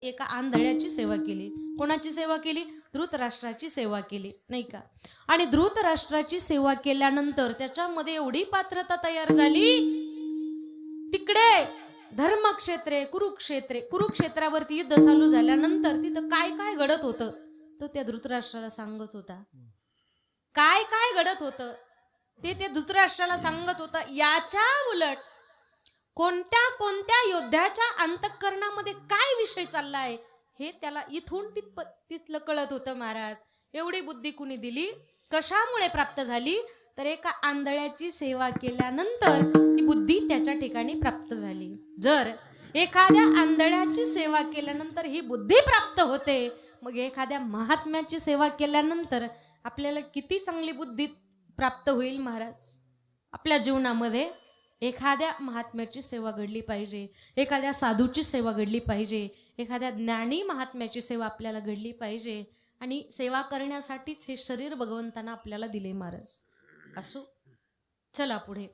एका आंधळ्याची सेवा केली. कोणाची सेवा केली? धृतराष्ट्राची सेवा केली, नाही का? आणि धृतराष्ट्राची सेवा केल्यानंतर त्याच्यामध्ये एवढी पात्रता तयार झाली, तिकडे धर्मक्षेत्रे कुरुक्षेत्रावरती युद्ध चालू झाल्यानंतर तिथं काय काय घडत होतं तो त्या धृतराष्ट्राला सांगत होता. काय काय घडत होतं ते त्या धृतराष्ट्राला सांगत होता. याच्या उलट कोणत्या कोणत्या योद्ध्याच्या अंतःकरणामध्ये काय विषय चाललाय हे त्याला इथून तिथलं कळत होतं. महाराज, एवढी बुद्धी कुणी दिली, कशामुळे प्राप्त झाली? तर एका आंधळ्याची सेवा केल्यानंतर ही बुद्धी त्याच्या ठिकाणी प्राप्त झाली. जर एखाद्या आंधळ्याची सेवा केल्यानंतर ही बुद्धी प्राप्त होते, मग एखाद्या महात्म्याची सेवा केल्यानंतर आपल्याला किती चांगली बुद्धी प्राप्त होईल. महाराज, आपल्या जीवनामध्ये एखाद्या महात्म्याची सेवा घडली पाहिजे, एखाद्या साधूची सेवा घडली पाहिजे, एखाद्या ज्ञानी महात्म्याची सेवा आपल्याला घडली पाहिजे. आणि सेवा करण्यासाठीच हे शरीर भगवंतांना आपल्याला दिले. महाराज, असो, चला पुढे.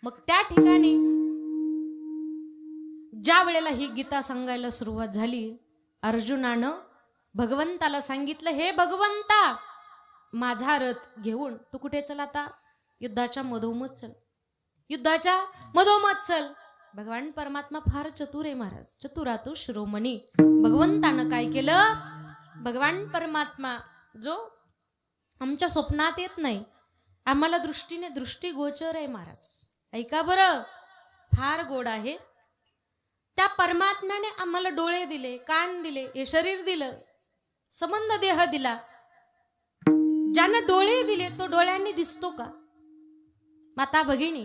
मग त्या ठिकाणी ज्या वेळेला ही गीता सांगायला सुरुवात झाली, अर्जुनानं भगवंताला सांगितलं, हे भगवंता, माझा रथ घेऊन तू कुठे चल? आता युद्धाच्या मधोमध चल, युद्धाच्या मधोमध चल. भगवान परमात्मा फार चतुर आहे. महाराज, चतुरातो शिरोमणी. भगवंतानं काय केलं? भगवान परमात्मा जो आमच्या स्वप्नात येत नाही, आम्हाला दृष्टीने दृष्टीगोचर आहे. महाराज, ऐका बरं, फार गोड आहे. त्या परमात्म्याने आम्हाला डोळे दिले, कान दिले, हे शरीर दिलं, संबंध देह दिला. ज्यानं डोळे दिले तो डोळ्यांनी दिसतो का? माता भगिनी,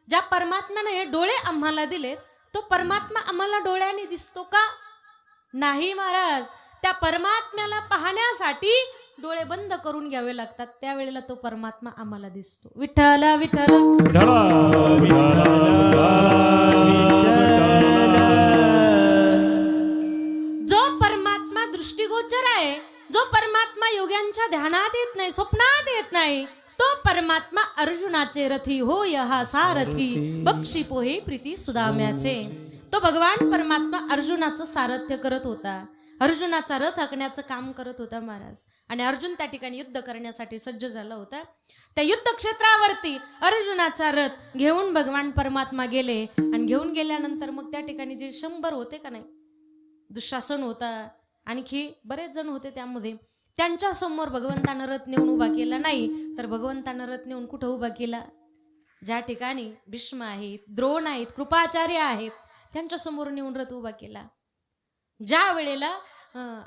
ज्या परमात्म्याने हे डोळे आम्हाला दिलेत तो परमात्मा आम्हाला डोळ्यांनी दिसतो का? नाही. महाराज, त्या परमात्म्याला पाहण्यासाठी डोळे बंद करून घ्यावे लागतात, त्यावेळेला तो परमात्मा आम्हाला दिसतो. विठ्ठल विठ्ठल. जो परमात्मा दृष्टीगोचर आहे, जो परमात्मा योग्यांच्या ध्यानात येत नाही, स्वप्नात येत नाही, तो परमात्मा अर्जुनाचे रथी होय हा सारथी, बक्षी पोहे प्रीती सुदाम्याचे. तो भगवान परमात्मा अर्जुनाचं सारथ्य करत होता, अर्जुनाचा रथ हाकण्याचं काम करत होता. महाराज, आणि अर्जुन त्या ठिकाणी युद्ध करण्यासाठी सज्ज झाला होता. त्या युद्ध क्षेत्रावरती अर्जुनाचा रथ घेऊन भगवान परमात्मा गेले. आणि घेऊन गेल्यानंतर मग त्या ठिकाणी जे 100 होते का नाही, दुःशासन होता, आणखी बरेच जण होते त्यामध्ये, त्यांच्या समोर भगवंतानं रथ नेऊन उभा केला नाही, तर भगवंतानं रथ नेऊन कुठं उभा केला? ज्या ठिकाणी भीष्म आहेत, द्रोण आहेत, कृपाचार्य आहेत, त्यांच्या समोर नेऊन रथ उभा केला. ज्या वेळेला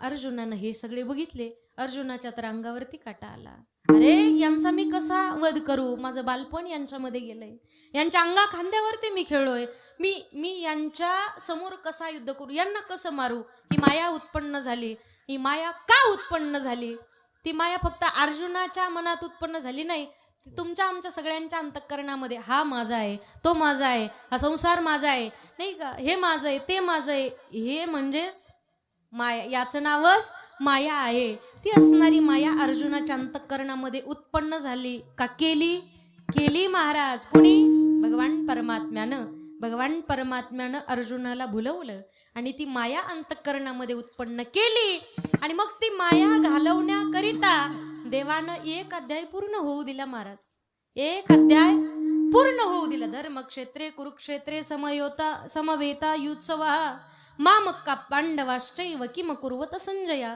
अर्जुनानं हे सगळे बघितले, अर्जुनाच्या तर अंगावरती काटा आला. अरे, यांचा मी कसा वध करू? माझं बालपण यांच्यामध्ये गेलंय, यांच्या अंगा खांद्यावरती मी खेळलोय, मी यांच्या समोर कसा युद्ध करू? यांना कसं मारू? ही माया उत्पन्न झाली. ही माया का उत्पन्न झाली? ती माया फक्त अर्जुनाच्या मनात उत्पन्न झाली नाही, ती तुमच्या आमच्या सगळ्यांच्या अंतःकरणामध्ये. हा माझा आहे, तो माझा आहे, हा संसार माझा आहे, नाही का, हे माझं आहे, ते माझं आहे, हे म्हणजेच माया. याचं नावच माया आहे. ती असणारी माया अर्जुनाच्या अंतःकरणामध्ये उत्पन्न झाली का? केली महाराज. कोणी? भगवान परमात्म्यानं. भगवान परमात्म्यानं अर्जुनाला भुलवलं आणि ती माया अंतःकरणामध्ये उत्पन्न केली. आणि मग ती माया घालवण्याकरिता देवानं 1 अध्याय पूर्ण होऊ दिला. महाराज, 1 अध्याय पूर्ण होऊ दिला. धर्मक्षेत्रे कुरुक्षेत्रे समवेता युत्सवा मामक्का पांडवाश्चैव किम कुर्वत संजया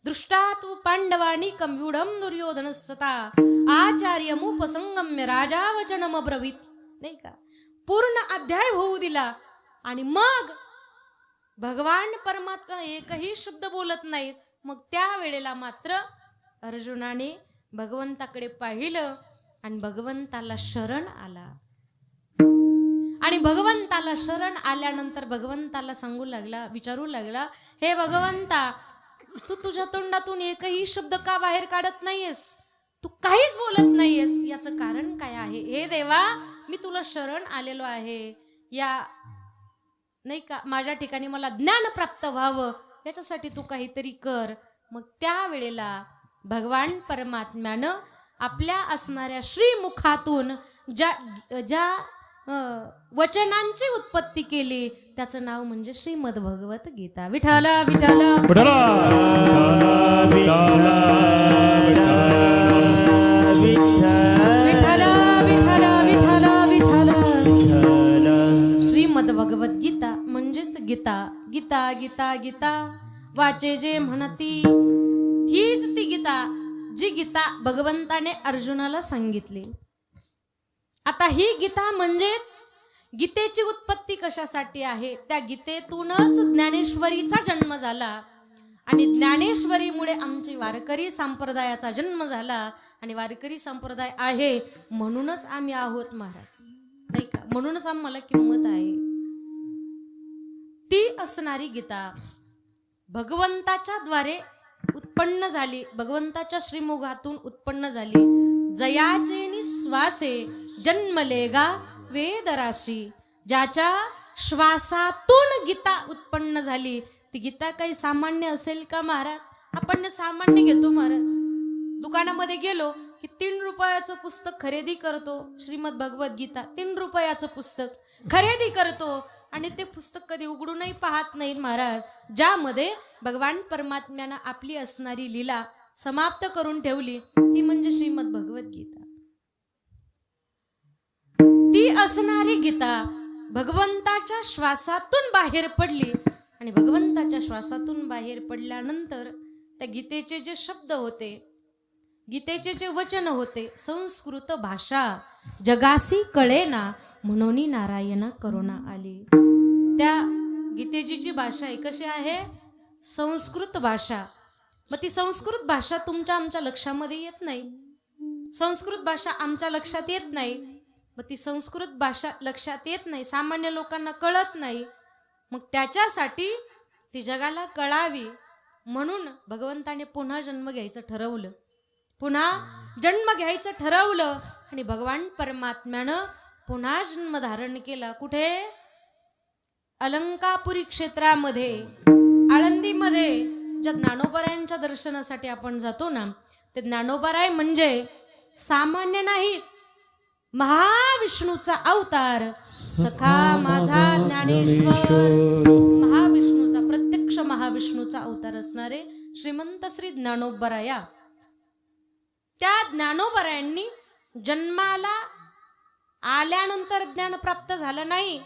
दृष्टा तु पांडवानी कम्यूढम दुर्योधनस्तथा आचार्यमुपसंगम्य राजा वचनमब्रवीत. नाही का, पूर्ण अध्याय होऊ दिला. आणि मग भगवान परमात्मा एकही शब्द बोलत नाहीत. मग त्या वेळेला मात्र अर्जुनाने भगवंताकडे पाहिलं आणि भगवंताला शरण आला. आणि भगवंताला शरण आल्यानंतर भगवंताला सांगू लागला, विचारू लागला, हे भगवंता, तू तुझ्या तोंडातून एकही शब्द का बाहेर काढत नाहीयेस? तू काहीच बोलत नाहीयेस, याचं कारण काय आहे? हे देवा, मी तुला शरण आलेलो आहे, या नाही का, माझ्या ठिकाणी मला ज्ञान प्राप्त व्हावं, याच्यासाठी तू काहीतरी कर. मग त्या वेळेला भगवान परमात्म्यानं आपल्या असणाऱ्या श्रीमुखातून ज्या वचनांची उत्पत्ती केली, त्याचं नाव म्हणजे श्रीमद भगवत गीता. विठ्ठल विठ्ठल विठ्ठल विठ्ठल विठ्ठल विठ्ठल विठ्ठल. श्रीमद भगवत गीता म्हणजेच गीता. गीता गीता गीता वाचे जे म्हणती, हीच ती गीता जी गीता भगवंताने अर्जुनाला सांगितली. आता ही गीता म्हणजेच गीतेची उत्पत्ती कशासाठी आहे, त्या गीतेतूनच ज्ञानेश्वरीचा जन्म झाला आणि ज्ञानेश्वरीमुळे आमची वारकरी संप्रदायाचा जन्म झाला आणि वारकरी संप्रदाय आहे म्हणूनच आम्ही आहोत महाराज, नाही का? म्हणूनच आम्हाला किंमत आहे. ती असणारी गीता भगवंताच्या द्वारे उत्पन्न झाली, भगवंताच्या श्रीमुखातून उत्पन्न झाली. जयाचे निश्वासे जन्मलेगा वेदराशी, ज्याच्या श्वासातून गीता उत्पन्न झाली. ती गीता काही सामान्य असेल का महाराज? आपण सामान्य घेतो महाराज, दुकानामध्ये गेलो की 3 रुपयाचं पुस्तक खरेदी करतो, श्रीमद भगवत गीता 3 रुपयाचं पुस्तक खरेदी करतो आणि ते पुस्तक कधी उघडूनही पाहत नाही महाराज, ज्यामध्ये भगवान परमात्म्यानं आपली असणारी लीला समाप्त करून ठेवली, ती म्हणजे श्रीमद भगवत गीता. ती असणारी गीता भगवंताच्या श्वासातून बाहेर पडली आणि भगवंताच्या श्वासातून बाहेर पडल्यानंतर त्या गीतेचे जे शब्द होते, गीतेचे जे वचन होते, संस्कृत भाषा जगासी कळेना म्हणून नारायण करुणा आली. त्या गीतेची जी भाषा आहे कशी आहे? संस्कृत भाषा. मग ती संस्कृत भाषा तुमच्या आमच्या लक्षामध्ये येत नाही, संस्कृत भाषा आमच्या लक्षात येत नाही. मग ती संस्कृत भाषा लक्षात येत नाही, सामान्य लोकांना कळत नाही. मग त्याच्यासाठी ती जगाला कळावी म्हणून भगवंताने पुन्हा जन्म घ्यायचं ठरवलं, पुन्हा जन्म घ्यायचं ठरवलं आणि भगवान परमात्म्यानं पुन्हा जन्म धारण केला. कुठे? अलंकापुरी क्षेत्रामध्ये, आळंदीमध्ये. ज्या ज्ञानोबरायांच्या दर्शनासाठी आपण जातो ना, ते ज्ञानोबराय म्हणजे सामान्य नाहीत, महाविष्णूचा अवतार, सखा माझा ज्ञानेश्वर, महाविष्णूचा, प्रत्यक्ष महाविष्णूचा अवतार असणारे श्रीमंत श्री ज्ञानोबराया. त्या ज्ञानोबरायांनी जन्माला आल्यानंतर ज्ञान प्राप्त झालं नाही,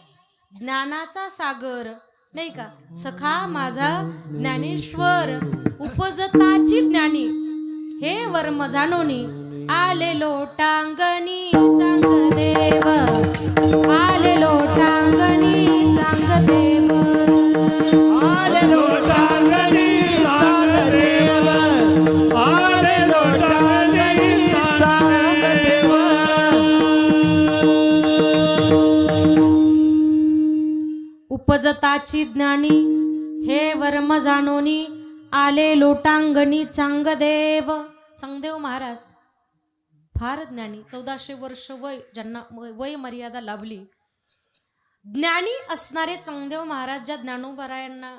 ज्ञानाचा सागर, नाही का? सखा माझा ज्ञानेश्वर उपजताची ज्ञानी, हे वर्म जाणोनी आलेलो टांगणी चांगदेव, आलेलो टांगणी चांगदेव, आलेलो टांगणी चांगदेव, आलेलो टांगणी चांगदेव. उपजताची ज्ञानी हे वर्म जाणोनी आले लोटांगणी चांगदेव. चांगदेव महाराज फार ज्ञानी, 1400 वर्ष वय, ज्यांना वय मर्यादा लाभली. ज्ञानी असणारे चांगदेव महाराज ज्या ज्ञानोबरायांना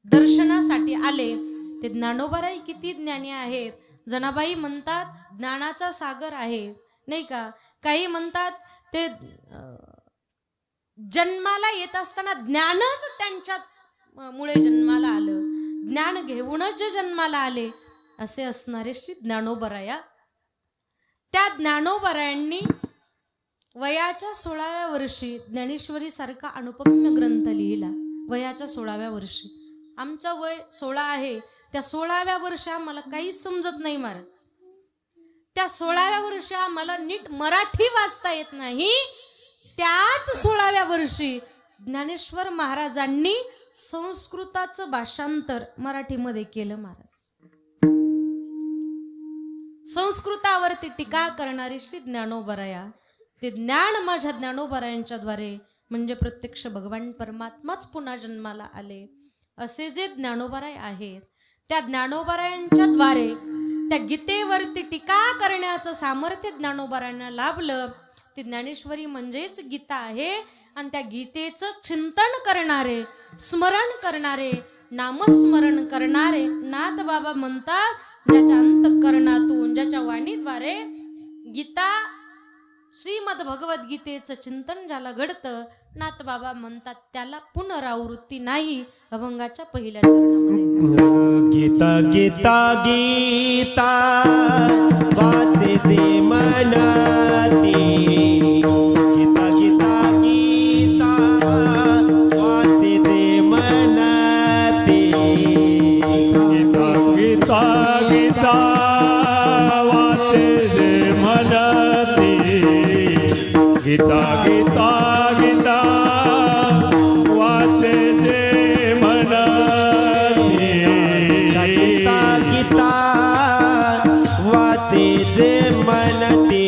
दर्शनासाठी आले, ते ज्ञानोबराय किती ज्ञानी आहेत. जनाबाई म्हणतात ज्ञानाचा सागर आहे, नाही का? काही म्हणतात ते जन्माला येत असताना ज्ञानच त्यांच्यात मुळे जन्माला आलं, ज्ञान घेऊनच जे जन्माला आले, असे असणारे श्री ज्ञानोबराया. त्या ज्ञानोबरायांनी वयाच्या 16व्या वर्षी ज्ञानेश्वरी सारखा अनुपम्य ग्रंथ लिहिला. वयाच्या 16व्या वर्षी. आमचं वय 16 आहे, त्या 16व्या वर्षी आम्हाला काहीच समजत नाही महाराज. त्या 16व्या वर्षी आम्हाला नीट मराठी वाचता येत नाही. त्याच 16व्या वर्षी ज्ञानेश्वर महाराजांनी संस्कृताचं भाषांतर मराठीमध्ये केलं महाराज. संस्कृतावरती टीका करणारी श्री ज्ञानोबराया, ते ज्ञान माझ्या ज्ञानोबरायांच्या द्वारे म्हणजे प्रत्यक्ष भगवान परमात्माच पुन्हा जन्माला आले, असे जे ज्ञानोबराय आहेत, त्या ज्ञानोबरायांच्या द्वारे त्या गीतेवरती टीका करण्याचं सामर्थ्य ज्ञानोबरायांना लाभलं. ती ज्ञानेश्वरी म्हणजेच गीता आहे आणि त्या गीतेचं चिंतन करणारे, स्मरण करणारे, नामस्मरण करणारे नाथ बाबा म्हणतात, ज्याच्या अंतःकरणातून, ज्याच्या वाणीद्वारे गीता श्रीमद भगवद्गीतेचं चिंतन ज्याला घडतं नाथ बाबा म्हणतात त्याला पुनरावृत्ती नाही. अभंगाच्या पहिल्या चरणामध्ये गीता गीता गीता वाचते मनाती, गीता गीता गीता वाचते मनाती, गीता गीता गीता वाचे जे मनती, गीता गीता गीता वाचे जे मनती, गीता गीता वाचे जे मनती,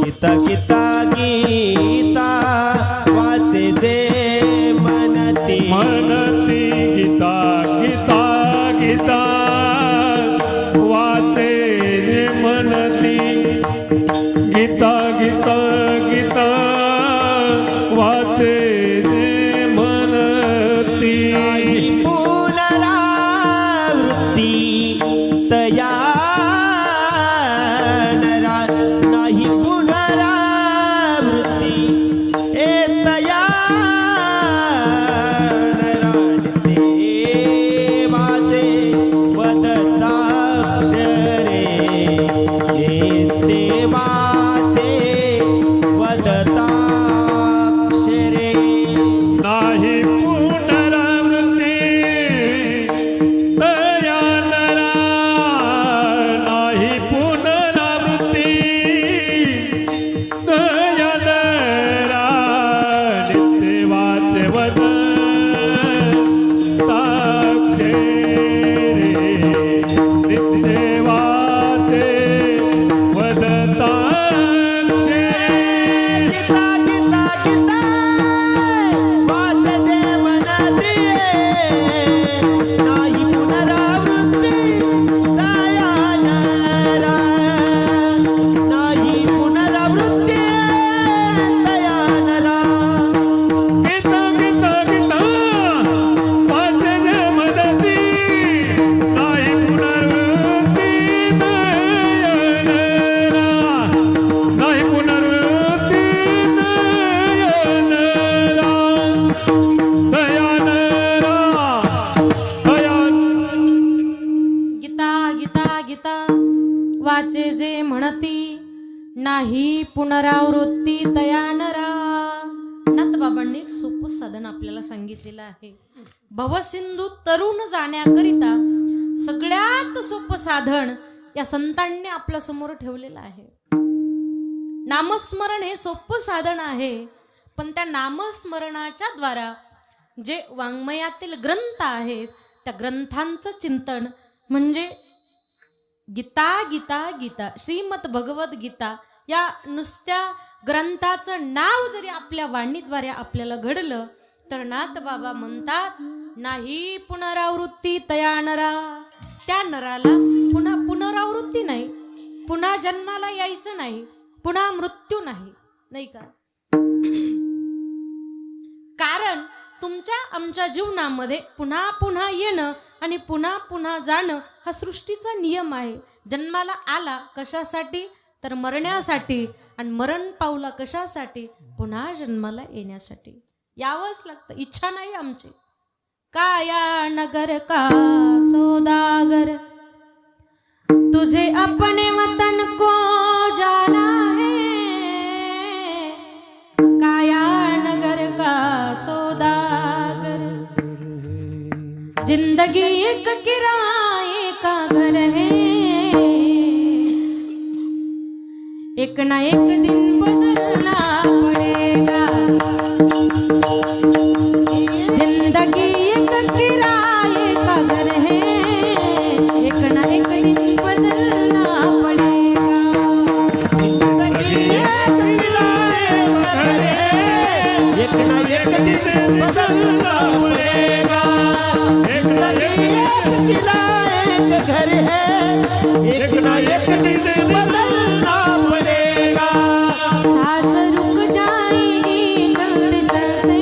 गीता गीता गीता वाचे जे मनती, मनती गीता गीता गीता वाचे जे मनती, गीता गीता गीता वाचे जे मनती. पुनरावृत्ती तया नरा, नाही पुनरावृत्ती ए तया नरा, देवाचे वदताक्षरे, हे देवाचे वदताक्षरे, नाही पुनरावृत्ती तया नरा, नाही पुनरावृत्ती तया नरा, नित्यवाचे वदताक्षरे, नित्यवाचे वदताक्षरे. गीता गीता गीता वाचते मनती, नाही पुनरावृत्ती तया नरा, नाही पुनरावृत्ती तया नरा, गीता गीता गीता वाचे जे मनती, नाही पुनरावृत्ती तया नरा, नाही पुनरावृत्ती तया नरा, तया नरा, तया. गीता गीता गीता वाचे जे म्हणती नाही पुनरावृत्ती तया नरा. नाथ बाबांनी एक सोपं साधन आपल्याला सांगितलेलं आहे. भवसिंधू तरुण जाण्याकरिता सगळ्यात सोपं साधन या संतांनी आपल्या समोर ठेवलेलं आहे. नामस्मरण हे सोपं साधन आहे, पण त्या नामस्मरणाच्या द्वारा जे वाङ्मयातील ग्रंथ आहेत त्या ग्रंथांचं चिंतन म्हणजे गीता गीता गीता श्रीमद भगवद गीता या नुसत्या ग्रंथाचं नाव जरी आपल्या वाणीद्वारे आपल्याला घडलं तर नाथ बाबा म्हणतात नाही पुनरावृत्ती तया नरा. त्या नराला पुन्हा पुनरावृत्ती नाही, पुन्हा जन्माला यायचं नाही, पुन्हा मृत्यू नाही, नाही का? कारण तुमच्या आमच्या जीवनामध्ये पुन्हा पुन्हा येणं आणि पुन्हा पुन्हा जाणं हा सृष्टीचा नियम आहे. जन्माला आला कशासाठी तर मरण्यासाठी, आणि मरण पावला कशासाठी पुन्हा जन्माला येण्यासाठी. यावंच लागतं, इच्छा नाही आमची. काया नगर का सौदागर तुझे अपने वतन को जाना है, काया नगर का सौदागर जिंदगी एक किराए का घर है, एक ना एक दिन बदलना पड़ेगा, जिंदगी एक किराए का घर है, एक ना एक दिन बदलना पड़ेगा, जिंदगी एक किराए का घर है, एक ना एक दिन बदलना पड़ेगा, जिंदगी एक किराए का घर है, एक ना एक दिन बदलना पड़ेगा. सांस रुक जाएगी चलते चलते,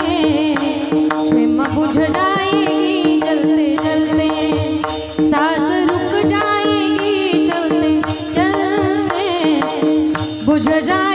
क्षमा बुझ जाएगी चलते चलते, सांस रुक जाएगी चलते चलते, बुझ जाएगी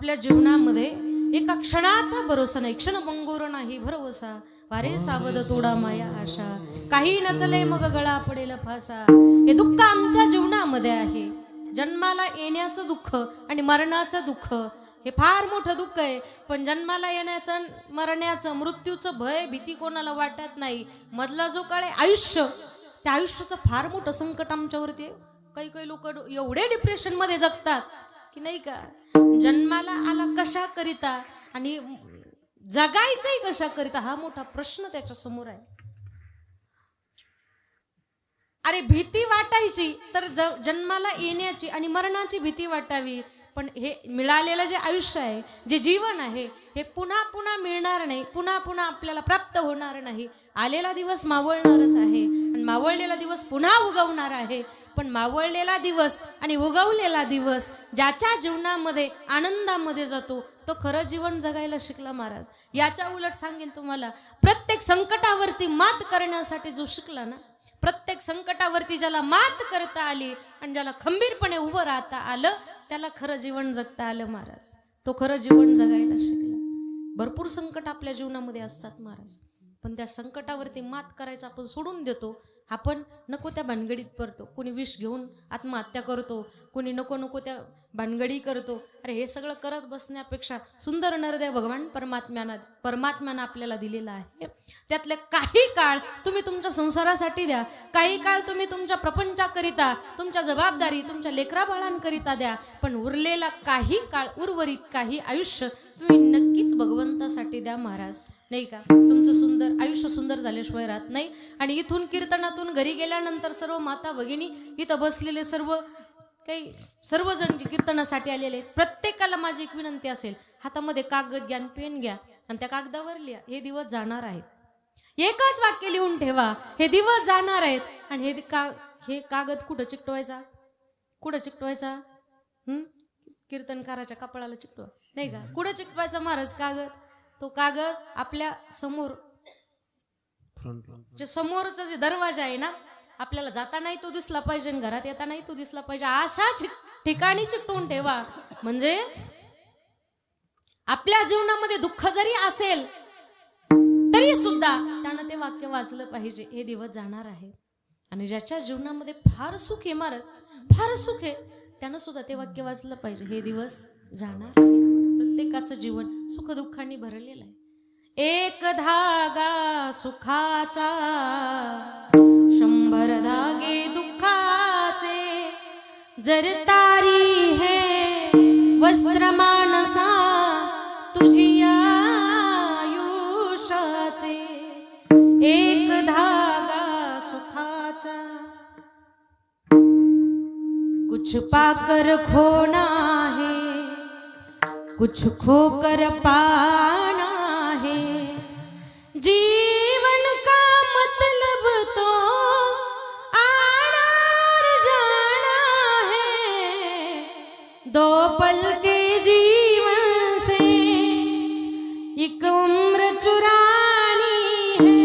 आपल्या जीवनामध्ये एका क्षणाचा भरोसा नाही, क्षणभंगुर नाही भरवसा, वारे सावध तोडा माया आशा, काही नचले मग गळा पडेल फासा. हे दुःख आमच्या जीवनामध्ये आहे. जन्माला येण्याचं दुःख आणि मरणाचं दुःख हे फार मोठं दुःख आहे. पण जन्माला येण्याचं, मरण्याचं, मृत्यूचं भय भीती कोणाला वाटत नाही. मधला जो काळ आहे आयुष्य, त्या आयुष्याचं फार मोठं संकट आमच्यावरती आहे. काही काही लोक एवढे डिप्रेशन मध्ये जगतात की नाही का, जन्माला आला कशा करिता आणि जगायचंही कशा करिता हा मोठा प्रश्न त्याच्या समोर आहे. अरे भीती वाटायची तर जन्माला येण्याची आणि मरणाची भीती वाटावी. पण हे मिळालेलं जे आयुष्य आहे, जे जीवन आहे, हे पुन्हा पुन्हा मिळणार नाही, पुन्हा पुन्हा आपल्याला प्राप्त होणार नाही. आलेला दिवस मावळणारच आहे आणि मावळलेला दिवस पुन्हा उगवणार आहे. पण मावळलेला दिवस आणि उगवलेला दिवस ज्याच्या जीवनामध्ये आनंदामध्ये जातो तो खरं जीवन जगायला शिकला महाराज. याच्या उलट सांगेल तुम्हाला, प्रत्येक संकटावरती मात करण्यासाठी जो शिकला ना, प्रत्येक संकटावरती ज्याला मात करता आली आणि ज्याला खंबीरपणे उभं राहता आलं, त्याला खरं जीवन जगता आलं महाराज. तो खरं जीवन जगायला शिकला. भरपूर संकट आपल्या जीवनामध्ये असतात महाराज, पण त्या संकटावरती मात करायचं आपण सोडून देतो. आपण नको त्या भानगडीत पडतो. कोणी विष घेऊन आत्महत्या करतो, कोणी नको नको त्या भानगडी करतो. अरे हे सगळं करत बसण्यापेक्षा सुंदर नरदय भगवान परमात्म्यानं आपल्याला दिलेला आहे. त्यातले काही काळ तुम्ही तुमच्या संसारासाठी द्या, काही काळ तुम्ही तुमच्या प्रपंचाकरिता, तुमच्या जबाबदारी, तुमच्या लेकरा बाळांकरिता द्या. पण उरलेला काही काळ, उर्वरित काही आयुष्य तुम्ही नक्कीच भगवंतासाठी द्या महाराज, नाही का. तुमचं सुंदर आयुष्य सुंदर झाल्याशिवाय राहत नाही. आणि इथून कीर्तनातून घरी गेल्यानंतर सर्व माता भगिनी, इथं बसलेले सर्वजण कीर्तनासाठी आलेले आहेत, प्रत्येकाला माझी एक विनंती असेल, हातामध्ये कागद घ्या, पेन घ्या आणि त्या कागदावर लिहा, हे दिवस जाणार आहेत. एकच वाक्य लिहून ठेवा, हे दिवस जाणार आहेत. आणि हे कागद कुठं चिकटवायचा, कुठं चिकटवायचा, कीर्तनकाराच्या कपाळाला चिकटवा, नाही का. कुठं चिकटवायचा महाराज कागद? तो कागद आपल्या समोर, जे समोरचा जे दरवाजा आहे ना, आपल्याला जातानाही तो दिसला पाहिजे आणि घरात येतानाही तो दिसला पाहिजे, अशा ठिकाणी चिकटवून ठेवा. म्हणजे आपल्या जीवनामध्ये दुःख जरी असेल तरी सुद्धा त्यानं ते वाक्य वाचलं पाहिजे, हे दिवस जाणार आहे. आणि ज्याच्या जीवनामध्ये फार सुख आहे महाराज, फार सुख आहे, त्यानं सुद्धा ते वाक्य वाचलं पाहिजे, हे दिवस जाणार आहे. प्रत्येकाचं जीवन सुख दुःखांनी भरलेलं आहे. एक धागा सुखाचा, 100 धागे दुःखाचे, जर तारी है वस्त्र मानसा तुझी आयुष्याचे. एक धागा सुखाचा, कुछ पाकर खोना है, कुछ खोकर पाना है. जीवन का मतलब तो आना और जाना है. 2 पल के जीवन से 1 उम्र चुरानी है.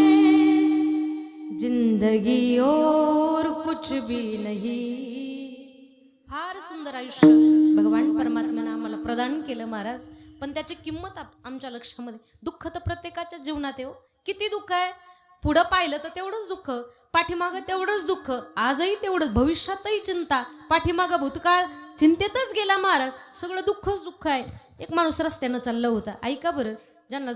जिंदगी और कुछ भी नहीं. फार सुंदर आयुष्य भगवान परमात्म्याने आम्हाला प्रदान केलं महाराज. पण त्याची किंमत आमच्या लक्षामध्ये, दुःख तर प्रत्येकाच्या जीवनात आहे. किती दुःख आहे, पुढं पाहिलं तर तेवढंच दुःख, पाठीमागं तेवढंच दुःख, आजही तेवढंच, भविष्यातही चिंता, पाठीमागं भूतकाळ चिंतेतच गेला महाराज. सगळं दुःखच दुःख आहे. एक माणूस रस्त्यानं चालला होता, ऐका बरं, ज्यांना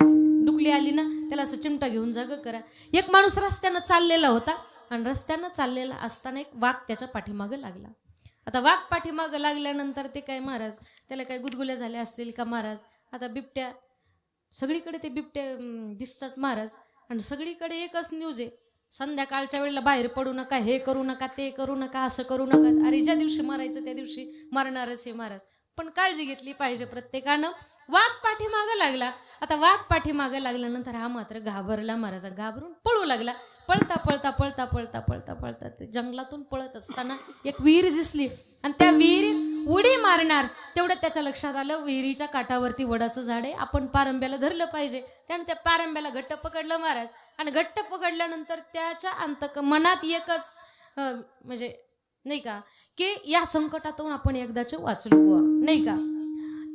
डुकली आली ना त्याला असं चिमटा घेऊन जाग करा. एक माणूस रस्त्यानं चाललेला होता आणि रस्त्यानं चाललेला असताना एक वाघ त्याच्या पाठीमागं लागला. आता वाघ पाठीमागं लागल्यानंतर ते काय महाराज, त्याला काय गुदगुल्या झाल्या असतील का महाराज. आता बिबट्या, सगळीकडे ते बिबट्या दिसतात महाराज, आणि सगळीकडे एकच न्यूज आहे, संध्याकाळच्या वेळेला बाहेर पडू नका, हे करू नका, ते करू नका, असं करू नका. अरे ज्या दिवशी मरायचं त्या दिवशी मरणारच आहे महाराज. पण काळजी घेतली पाहिजे प्रत्येकानं. वाघ पाठीमागं लागला. आता वाघ पाठीमागं लागल्यानंतर हा मात्र घाबरला महाराज, घाबरून पळू लागला. पळता पळता पळता पळता पळता पळता ते जंगलातून पळत असताना एक विहीर दिसली आणि त्या विहिरीत उडी मारणार तेवढं त्याच्या लक्षात आलं, विहिरीच्या काठावरती वडाचं झाड आहे, आपण पारंब्याला धरलं पाहिजे. त्याने त्या पारंब्याला घट्ट पकडलं महाराज, आणि घट्ट पकडल्यानंतर त्याच्या मनात एकच म्हणजे नाही का, की या संकटातून आपण एकदाच वाचलो, नाही का.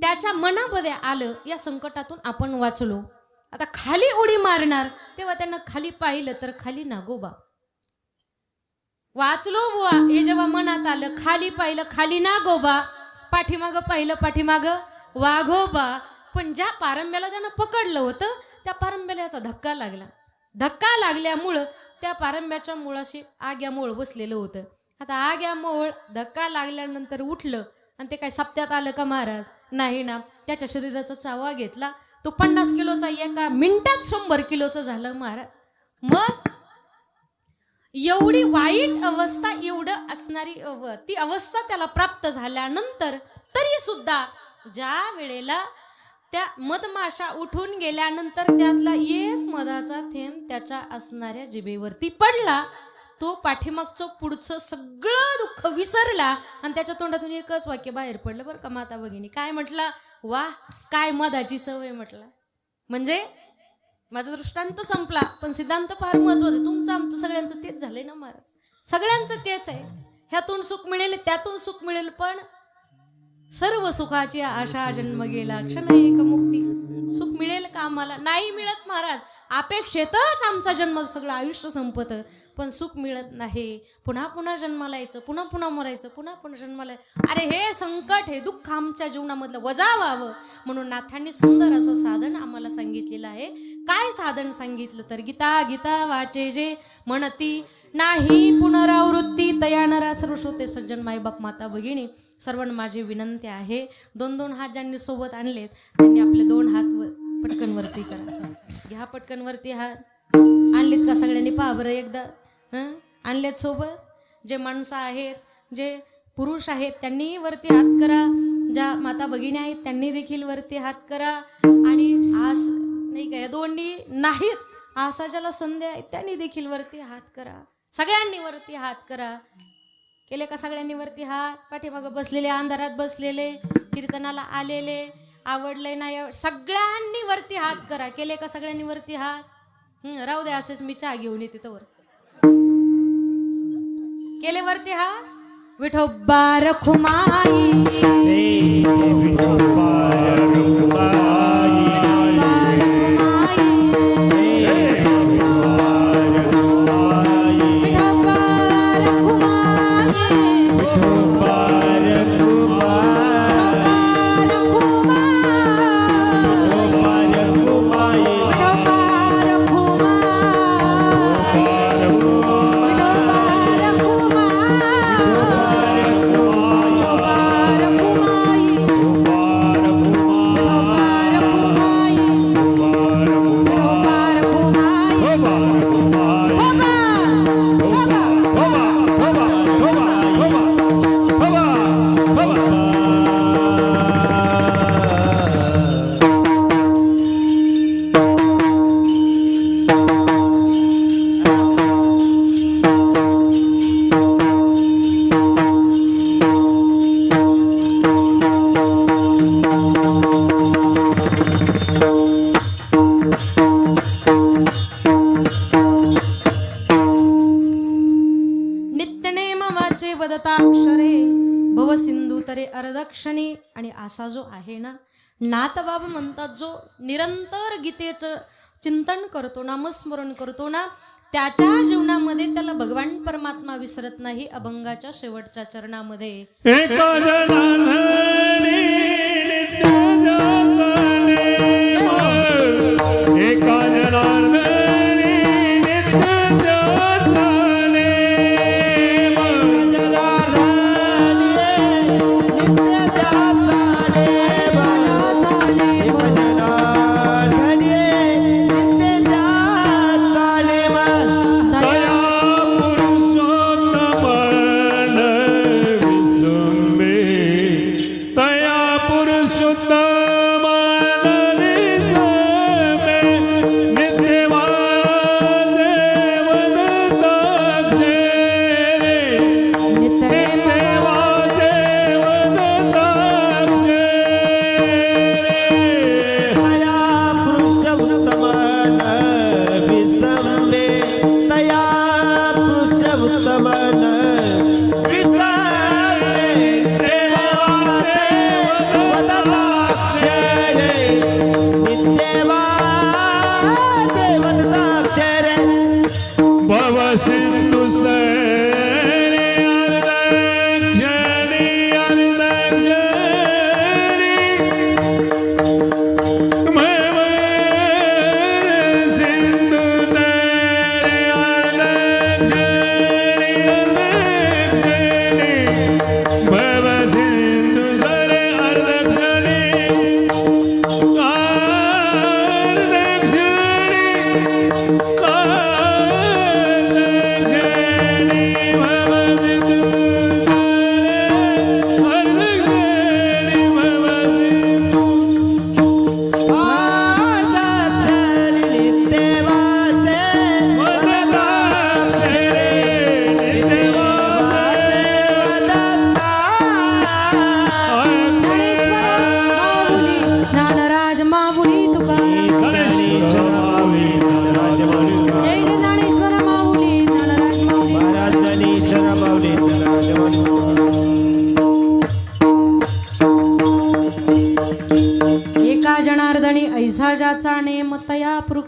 त्याच्या मनामध्ये आलं, या संकटातून आपण वाचलो, आता खाली उडी मारणार. तेव्हा त्यांना खाली पाहिलं तर खाली नागोबा. वाचलो बुवा हे जेव्हा मनात आलं, खाली पाहिलं खाली नागोबा, पाठीमागं पाहिलं पाठीमागं वाघोबा. पण ज्या पारंब्याला त्यानं पकडलं होतं त्या पारंब्याला याचा धक्का लागला. धक्का लागल्यामुळं त्या पारंब्याच्या मुळाशी आग्या मोळ बसलेलं होतं. आता आग्या मोळ धक्का लागल्यानंतर उठलं आणि ते काय सप्त्यात आलं का महाराज? नाही ना. त्याच्या शरीराचा चावा घेतला, तो 50 किलोचा एका मिनिटात 100 किलोचा झाला महाराज. मग एवढी वाईट अवस्था, एवढं असणारी ती अवस्था त्याला प्राप्त झाल्यानंतर तरी सुद्धा ज्या वेळेला त्या मधमाशा उठून गेल्यानंतर त्यातला एक मधाचा थेंब त्याच्या असणाऱ्या जिभेवरती पडला, तो पाठीमागचं पुढचं सगळं दुःख विसरला आणि त्याच्या तोंडातून एकच वाक्य बाहेर पडलं बरं का माता भगिनी. काय म्हटलं? वाह, काय मधाची सवय म्हटलं. म्हणजे माझा दृष्टांत संपला, पण सिद्धांत फार महत्वाचा. तुमचं आमचं सगळ्यांचं तेच झालंय ना महाराज, सगळ्यांचं तेच आहे. ह्यातून सुख मिळेल त्यातून सुख मिळेल, पण सर्व सुखाची आशा जन्म गेला क्षण एक मुक्ती. सुख मिळेल का आम्हाला? नाही मिळत महाराज. अपेक्षेतच आमचा जन्म सगळं आयुष्य संपत, पण सुख मिळत नाही. पुन्हा पुन्हा जन्माला यायचं, पुन्हा पुन्हा मरायचं, पुन्हा पुन्हा जन्माला. अरे हे संकट, हे दुःख आमच्या जीवनामधलं वजा व्हावं म्हणून नाथांनी सुंदर असं साधन आम्हाला सांगितलेलं आहे. काय साधन सांगितलं तर, गीता गीता वाचे जे म्हणती नाही पुनरावृत्ती, तया नरा सर्व श्रोते सज्जन मायबाप माता भगिनी सर्वांना माझी विनंती आहे, 2-2 हात ज्यांनी सोबत आणलेत त्यांनी आपले 2 हात पटकन वरती करा. घ्या पटकन वरती हात. आणलेत का सगळ्यांनी? पहा बरं एकदा. आणलेत सोबत? जे माणसं आहेत, जे पुरुष आहेत त्यांनी वरती हात करा, ज्या माता भगिनी आहेत त्यांनी देखील वरती हात करा. आणि आस नाही का, या दोन्ही नाहीत, आसा ज्याला संध्या आहे त्यांनी देखील वरती हात करा. सगळ्यांनी वरती हात करा. केले का सगळ्यांनी वरती हात? पाठीमागं बसलेले, अंधारात बसलेले, कीर्तनाला आलेले, आवडले नाही, सगळ्यांनी वरती हात करा. केले का सगळ्यांनी वरती हात? राहू दे असेच, मी चहा घेऊन येते तोवर. केले वरती हात? विठोबा रखुमाई, विठोबा रखुमाई, वदताक्षरे भवसिंधू तरे अर्धक्षणी. आणि असा जो आहे ना, नाथबाबा म्हणतात, जो निरंतर गीतेचं चिंतन करतो, नामस्मरण करतो ना, त्याच्या जीवनामध्ये त्याला भगवान परमात्मा विसरत नाही. अभंगाच्या शेवटच्या चरणामध्ये एका जनाने एका जनाने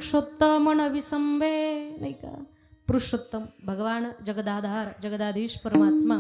पुरुषोत्तम विसंबे, नाही का? पुरुषोत्तम भगवान जगदाधार जगदाधीश परमात्मा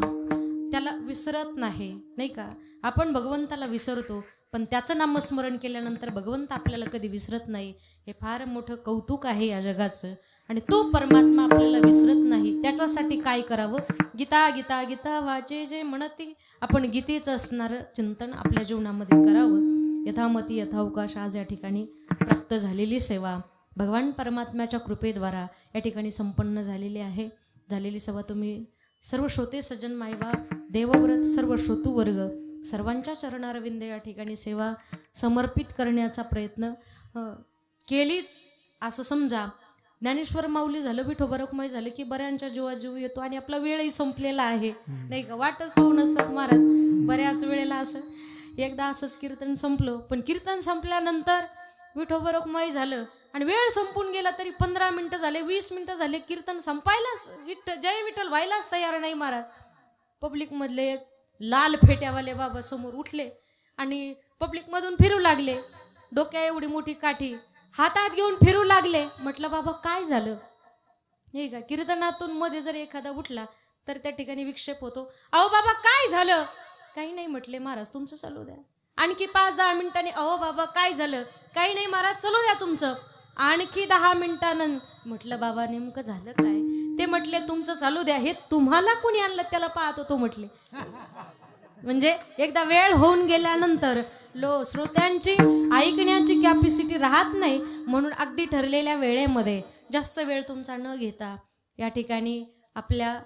त्याला विसरत नाही, नाही का? आपण भगवंताला विसरतो, पण त्याचं नामस्मरण केल्यानंतर भगवंत आपल्याला कधी विसरत नाही. हे फार मोठं कौतुक आहे या जगाचं. आणि तो परमात्मा आपल्याला विसरत नाही. त्याच्यासाठी काय करावं? गीता गीता गीता वाचे जे म्हणतील, आपण गीतेचं असणारं चिंतन आपल्या जीवनामध्ये करावं. यथामती यथावकाश आज या ठिकाणी प्राप्त झालेली सेवा भगवान परमात्म्याच्या कृपेद्वारा या ठिकाणी संपन्न झालेली आहे. झालेली सेवा तुम्ही सर्व श्रोते सज्जन मायबाप देवव्रत सर्व श्रोतूवर्ग सर्वांच्या चरणारविंद या ठिकाणी सेवा समर्पित करण्याचा प्रयत्न केलीच असं समजा. ज्ञानेश्वर माऊली झालं, विठोबा रखुमाई झालं की बऱ्यांच्या जीवाजीव येतो आणि आपला वेळही संपलेला आहे, नाही का? वाटच पाहून असतात महाराज बऱ्याच वेळेला. असं एकदा असंच कीर्तन संपलं, पण कीर्तन संपल्यानंतर विठोबा रखुमाई झालं आणि वेळ संपून गेला तरी 15 मिनिटं झाले, 20 मिनिटं झाले, कीर्तन संपायलाच जय विठ्ठल व्हायलाच तयार नाही महाराज. पब्लिक मधले एक लाल फेट्यावाले बाबा समोर उठले आणि पब्लिक मधून फिरू लागले. डोक्या एवढी मोठी काठी हातात घेऊन फिरू लागले. म्हटलं बाबा काय झालं? हे का कीर्तनातून मध्ये जर एखादा उठला तर त्या ठिकाणी विक्षेप होतो. अहो बाबा काय झालं? काही नाही म्हटले महाराज, तुमचं चालू द्या. आणखी 5-10 मिनिटांनी अहो बाबा काय झालं? काही नाही महाराज, चालू द्या तुमचं. आणखी 10 मिनिटांनंतर म्हटलं बाबा नेमकं झालं काय? ते म्हटले तुमचं चालू द्या. हे तुम्हाला कोणी आणलं त्याला पाहत होतो म्हटले. म्हणजे एकदा वेळ होऊन गेल्यानंतर श्रोत्यांची ऐकण्याची कॅपॅसिटी राहत नाही. म्हणून अगदी ठरलेल्या वेळेमध्ये जास्त वेळ तुमचा न घेता या ठिकाणी आपल्या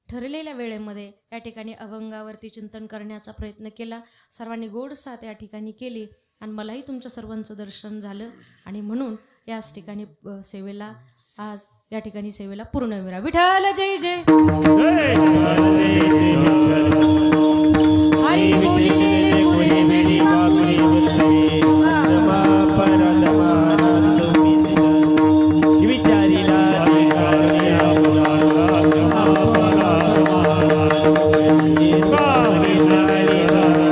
ठरलेल्या वेळेमध्ये या ठिकाणी अभंगावरती चिंतन करण्याचा प्रयत्न केला. सर्वांनी गोड साथ या ठिकाणी केली आणि मलाही तुमच्या सर्वांचं दर्शन झालं. आणि म्हणून याच ठिकाणी सेवेला आज या ठिकाणी सेवेला पूर्णविराम. विठ्ठल जय जय जय जय जय विठ्ठल.